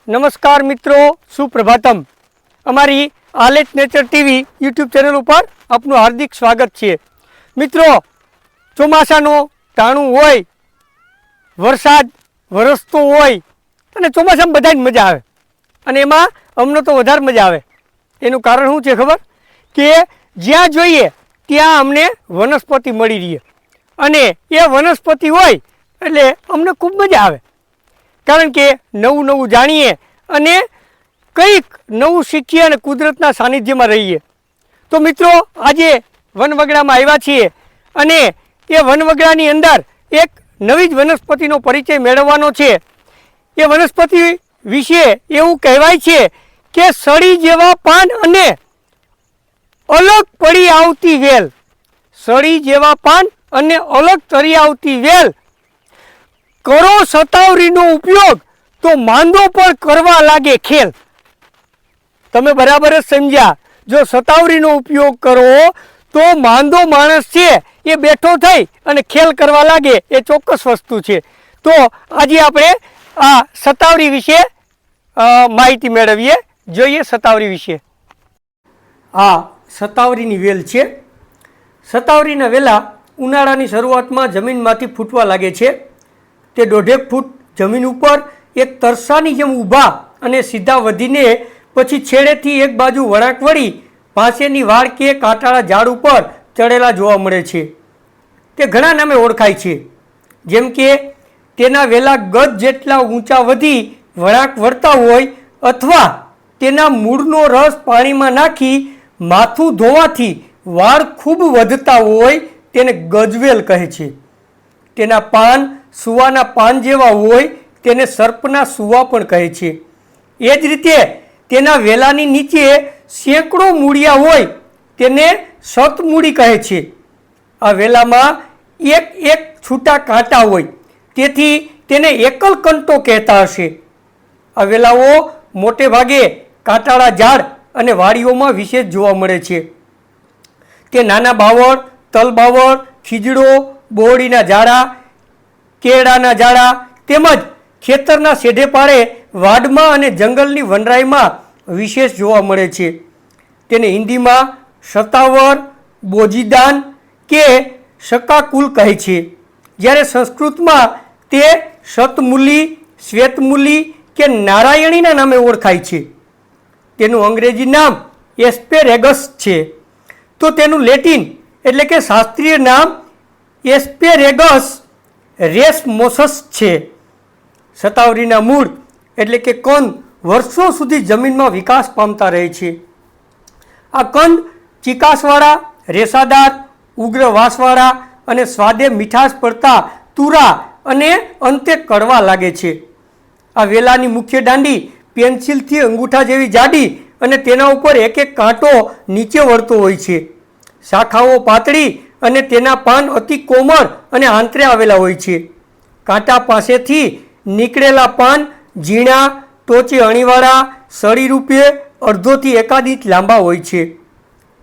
નમસ્કાર મિત્રો, સુપ્રભાતમ. અમારી આલેચ નેચર ટીવી યુટ્યુબ ચેનલ ઉપર આપનું હાર્દિક સ્વાગત છે. મિત્રો, ચોમાસાનું ટાણું હોય, વરસાદ વરસતો હોય અને ચોમાસામાં બધાને મજા આવે અને એમાં અમને તો વધારે મજા આવે. એનું કારણ શું છે ખબર? કે જ્યાં જોઈએ ત્યાં અમને વનસ્પતિ મળી રહે અને એ વનસ્પતિ હોય એટલે અમને ખૂબ મજા આવે, કારણ કે નવું નવું જાણીએ અને કંઈક નવું શીખીએ અને કુદરતના સાનિધ્યમાં રહીએ. તો મિત્રો, આજે વનવગડામાં આવ્યા છીએ અને એ વનવગડાની અંદર એક નવી જ વનસ્પતિનો પરિચય મેળવવાનો છે. એ વનસ્પતિ વિશે એવું કહેવાય છે કે સળી જેવા પાન અને અલગ પડી આવતી વેલ. સળી જેવા પાન અને અલગ તરી આવતી વેલ. કરો સતાવરીનો ઉપયોગ તો માંદો પણ કરવા લાગે ખેલ. તમે બરાબર જ સમજ્યા. જો સતાવરીનો ઉપયોગ કરો તો માંદો માણસ છે એ બેઠો થઈ અને ખેલ કરવા લાગે, એ ચોક્કસ વસ્તુ છે. તો આજે આપણે આ સતાવરી વિશે માહિતી મેળવીએ. જોઈએ સતાવરી વિશે. આ સતાવરીની વેલ છે. સતાવરીના વેલા ઉનાળાની શરૂઆતમાં જમીનમાંથી ફૂટવા લાગે છે. તે 1.5 ફૂટ જમીન ઉપર એક તરસાની જેમ ઊભા અને સીધા વધીને પછી છેડેથી એક બાજુ વળાંક વળી પાસેની વાડ કે કાંટાળા ઝાડ ઉપર ચડેલા જોવા મળે છે. તે ઘણા નામે ઓળખાય છે, જેમ કે તેના વેલા ગજ જેટલા ઊંચા વધી વળાંક વળતા હોય, અથવા તેના મૂળનો રસ પાણીમાં નાખી માથું ધોવાથી વાળ ખૂબ વધતા હોય તેને ગજવેલ કહે છે. તેના પાન સુવાના પાન જેવા હોય તેને સર્પના સુવા પણ કહે છે. એ જ રીતે તેના વેલાની નીચે સેંકડો મૂળિયા હોય તેને શતમૂળી કહે છે. આ વેલામાં એક એક છૂટા કાંટા હોય તેથી તેને એકલ કંટો કહેતા હશે. આ વેલાઓ મોટે ભાગે કાંટાળા ઝાડ અને વાડીઓમાં વિશેષ જોવા મળે છે. તે નાના બાવળ, તલ બાવળ, ખીજડો, બોરડીના ઝાડા, કેળાના ઝાડા તેમજ ખેતરના શેઢે પાળે વાડમાં અને જંગલની વનરાઈમાં વિશેષ જોવા મળે છે. તેને હિન્દીમાં શતાવર, બોજીદાન કે શકાકુલ કહે છે, જ્યારે સંસ્કૃતમાં તે શતમૂલી, શ્વેતમૂલી કે નારાયણીના નામે ઓળખાય છે. તેનું અંગ્રેજી નામ એસ્પેરેગસ છે. તો તેનું લેટિન એટલે કે શાસ્ત્રીય નામ એસ્પેરેગસ રેસમોસસ છે. સતાવરીના મૂળ એટલે કે કંદ વર્ષો સુધી જમીનમાં વિકાસ પામતા રહે છે. આ કંદ ચીકાસવાળા, રેસાદાર, ઉગ્ર વાસવાળા અને સ્વાદે મીઠાશ પડતા તુરા અને અંતે કડવા લાગે છે. આ વેલાની મુખ્ય દાંડી પેન્સિલથી અંગૂઠા જેવી જાડી અને તેના ઉપર એક એક કાંટો નીચે વળતો હોય છે. શાખાઓ પાતળી અને તેના પાન અતિ કોમળ અને આંતરે આવેલા હોય છે. કાંટા પાસેથી નીકળેલા પાન ઝીણા, ટોચે અણીવાળા, સળી રૂપે અડધોથી એકાદ ઇંચ લાંબા હોય છે.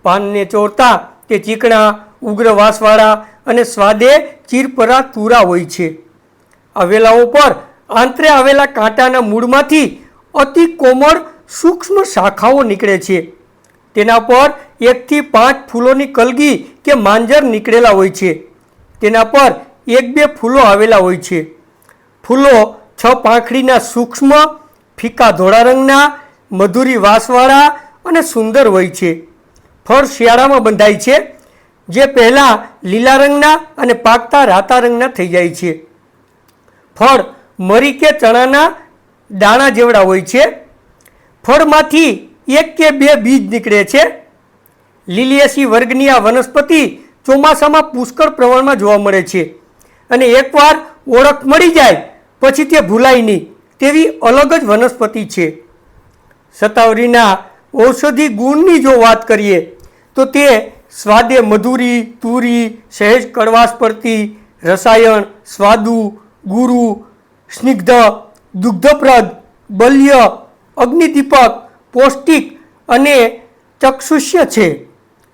પાનને ચોરતા તે ચીકણા, ઉગ્ર વાસવાળા અને સ્વાદે ચીરપરા તુરા હોય છે. આ વેલાઓ પર આંતરે આવેલા કાંટાના મૂળમાંથી અતિ કોમળ સૂક્ષ્મ શાખાઓ નીકળે છે. તેના પર 1 થી 5 ફૂલોની કલગી કે માંજર નીકળેલા હોય છે. તેના પર 1-2 ફૂલો આવેલા હોય છે. ફૂલો 6 પાંખડીના સૂક્ષ્મ, ફીકા ધોળા રંગના, મધુરી વાસવાળા અને સુંદર હોય છે. ફળ શિયાળામાં બંધાય છે, જે પહેલાં લીલા રંગના અને પાકતા રાતા રંગના થઈ જાય છે. ફળ મરી કે ચણાના દાણા જેવડા હોય છે. ફળમાંથી 1 કે 2 બીજ નીકળે છે. લીલિયેસી વર્ગની આ વનસ્પતિ ચોમાસામાં પુષ્કળ પ્રમાણમાં જોવા મળે છે અને એકવાર ઓળખ મળી જાય પછી તે ભૂલાય નહીં તેવી અલગ જ વનસ્પતિ છે. સતાવરીના ઔષધિ ગુણની જો વાત કરીએ તો તે સ્વાદે મધુરી, તુરી, સહેજ કડવાશ પડતી, રસાયણ, સ્વાદુ, ગુરુ, સ્નિગ્ધ, દુગ્ધપ્રદ, બલ્ય, અગ્નિદીપક, પૌષ્ટિક અને ચક્ષુષ્ય છે.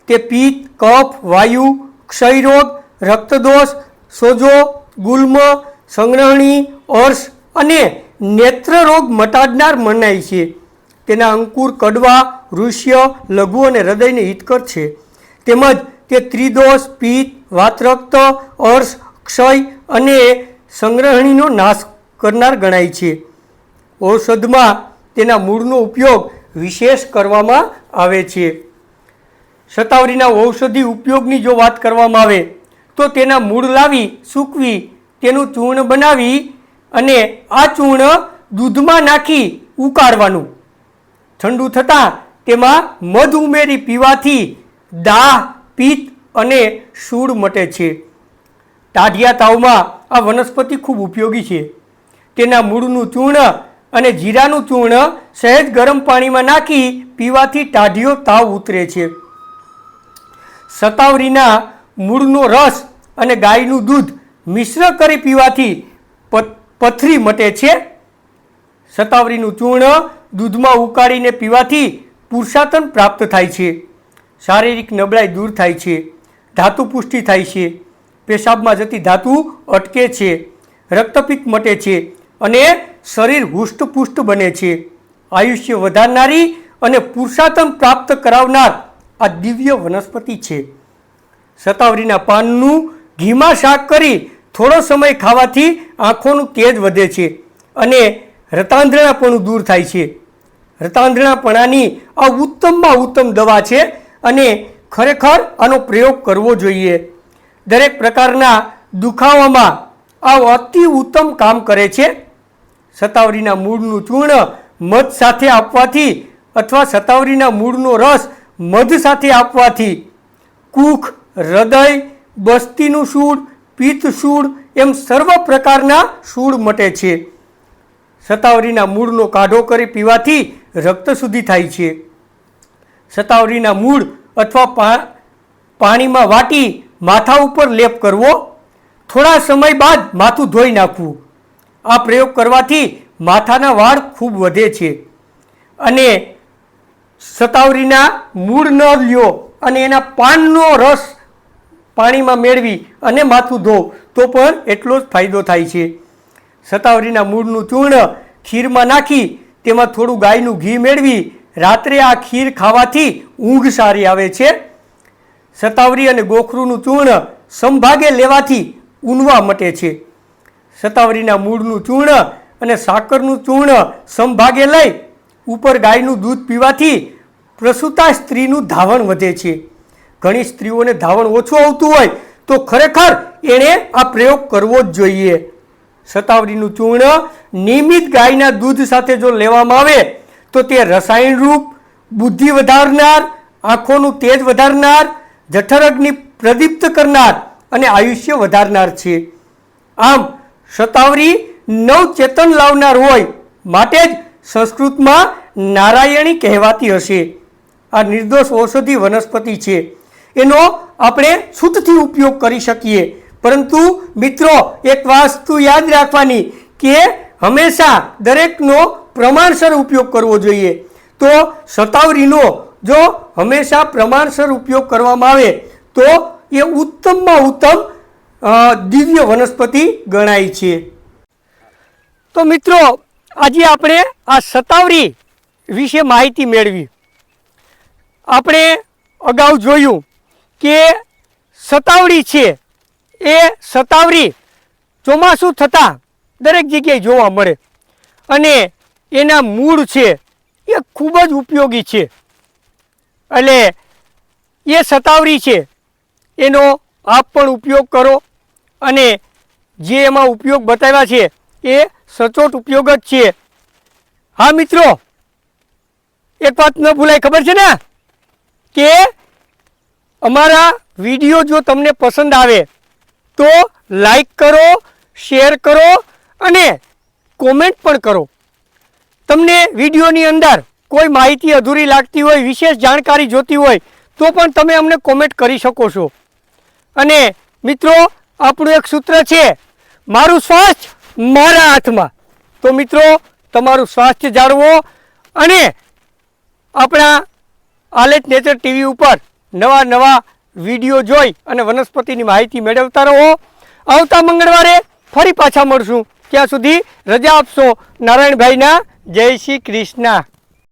તે પિત્ત, કફ, વાયુ, ક્ષયરોગ, રક્તદોષ, સોજો, ગુલ્મ, સંગ્રહણી, અર્શ અને નેત્ર રોગ મટાડનાર મનાય છે. તેના અંકુર કડવા, ઋષ્ય, લઘુ અને હૃદયને હિતકર છે. તેમજ તે ત્રિદોષ, પિત્ત, વાતરક્ત, અર્શ, ક્ષય અને સંગ્રહણીનો નાશ કરનાર ગણાય છે. ઔષધમાં તેના મૂળનો ઉપયોગ વિશેષ કરવામાં આવે છે. શતાવરીના ઔષધિ ઉપયોગની જો વાત કરવામાં આવે તો તેના મૂળ લાવી સૂકવી તેનું ચૂર્ણ બનાવી અને આ ચૂર્ણ દૂધમાં નાખી ઉકાળવાનું. ઠંડુ થતાં તેમાં મધ ઉમેરી પીવાથી દાહ, પિત્ત અને શૂળ મટે છે. ટાઢિયા તાવમાં આ વનસ્પતિ ખૂબ ઉપયોગી છે. તેના મૂળનું ચૂર્ણ અને જીરાનું ચૂર્ણ સહેજ ગરમ પાણીમાં નાખી પીવાથી ટાઢિયો તાવ ઉતરે છે. શતાવરીના મૂળનો રસ અને ગાયનું દૂધ મિશ્ર કરી પીવાથી પથરી મટે છે. શતાવરીનું ચૂર્ણ દૂધમાં ઉકાળીને પીવાથી પુરુષાર્થન પ્રાપ્ત થાય છે. શારીરિક નબળાઈ દૂર થાય છે. ધાતુ પુષ્ટિ થાય છે. પેશાબમાં જતી ધાતુ અટકે છે. રક્તપિત્ત મટે છે અને શરીર હુષ્ટપુષ્ટ બને છે. આયુષ્ય વધારનારી અને પુરુષાર્થન પ્રાપ્ત કરાવનાર આ દિવ્ય વનસ્પતિ છે. શતાવરીના પાનનું ઘીમાં શાક કરી થોડો સમય ખાવાથી આંખોનું તેજ વધે છે અને રતાંધણાપણું દૂર થાય છે. રતાંધણાપણાની આ ઉત્તમમાં ઉત્તમ દવા છે અને ખરેખર આનો પ્રયોગ કરવો જોઈએ. દરેક પ્રકારના દુખાવામાં આ અતિ ઉત્તમ કામ કરે છે. શતાવરીના મૂળનું ચૂર્ણ મધ સાથે આપવાથી અથવા શતાવરીના મૂળનો રસ મધ સાથે આપવાથી કુખ, હૃદય, બસ્તીનું શૂળ, પિત્ત શૂળ એમ સર્વ પ્રકારના શૂળ મટે છે. શતાવરીના મૂળનો કાઢો કરી પીવાથી રક્ત શુદ્ધિ થાય છે. શતાવરીના મૂળ અથવા પાણીમાં વાટી માથા ઉપર લેપ કરવો. થોડા સમય બાદ માથું ધોઈ નાખવું. આ પ્રયોગ કરવાથી માથાના વાળ ખૂબ વધે છે. અને શતાવરીના મૂળ ન લ્યો અને એના પાનનો રસ પાણીમાં મેળવી અને માથું ધો તો પણ એટલો જ ફાયદો થાય છે. શતાવરીના મૂળનું ચૂર્ણ ખીરમાં નાખી તેમાં થોડું ગાયનું ઘી મેળવી રાત્રે આ ખીર ખાવાથી ઊંઘ સારી આવે છે. શતાવરી અને ગોખરુનું ચૂર્ણ સમભાગે લેવાથી ઊનવા મટે છે. શતાવરીના મૂળનું ચૂર્ણ અને સાકરનું ચૂર્ણ સમભાગે લઈ ઉપર ગાયનું દૂધ પીવાથી પ્રસૂતા સ્ત્રીનું ધાવણ વધે છે. ઘણી સ્ત્રીઓને ધાવણ ઓછું આવતું હોય તો ખરેખર એણે આ પ્રયોગ કરવો જ જોઈએ. શતાવરીનું ચૂર્ણ નિયમિત ગાયના દૂધ સાથે જો લેવામાં આવે તો તે રસાયણ રૂપ, બુદ્ધિ વધારનાર, આંખોનું તેજ વધારનાર, જઠરગ્નિ પ્રદીપ્ત કરનાર અને આયુષ્ય વધારનાર છે. આમ શતાવરી નવચેતન લાવનાર હોય માટે જ સંસ્કૃતમાં નારાયણી કહેવાતી હશે. આ નિર્દોષ ઔષધિ વનસ્પતિ છે. એનો આપણે શુદ્ધથી ઉપયોગ કરી શકીએ. પરંતુ મિત્રો એક વસ્તુ યાદ રાખવાની કે હંમેશા દરેકનો પ્રમાણસર ઉપયોગ કરવો જોઈએ. તો શતાવરીનો જો હંમેશા પ્રમાણસર ઉપયોગ કરવામાં આવે તો એ ઉત્તમમાં ઉત્તમ દિવ્ય વનસ્પતિ ગણાય છે. તો મિત્રો આજે આપણે આ શતાવરી વિશે માહિતી મેળવી. આપણે અગાઉ જોયું કે શતાવરી છે એ શતાવરી ચોમાસું થતાં દરેક જગ્યાએ જોવા મળે અને એના મૂળ છે એ ખૂબ જ ઉપયોગી છે. એટલે એ શતાવરી છે એનો આપ પણ ઉપયોગ કરો અને જે એમાં ઉપયોગ બતાવ્યા છે એ સચોટ ઉપયોગ જ છે. હા મિત્રો, એક વાત ન ભૂલાય, ખબર છે ને કે અમારા વિડીયો જો તમને પસંદ આવે તો લાઈક કરો, શેર કરો અને કોમેન્ટ પણ કરો. તમને વિડીયોની અંદર કોઈ માહિતી અધૂરી લાગતી હોય, વિશેષ જાણકારી જોતી હોય તો પણ તમે અમને કોમેન્ટ કરી શકો છો. અને મિત્રો આપણું એક સૂત્ર છે, મારું સ્વાસ્થ્ય મારા હાથમાં. તો મિત્રો તમારું સ્વાસ્થ્ય જાળવો અને આપણા આલેખ નેચર ટીવી ઉપર નવા નવા વિડીયો જોઈ અને વનસ્પતિની માહિતી મેળવતા રહો. આવતા મંગળવારે ફરી પાછા મળશું. ત્યાં સુધી રજા આપશો. નારાયણભાઈના જય શ્રી કૃષ્ણ.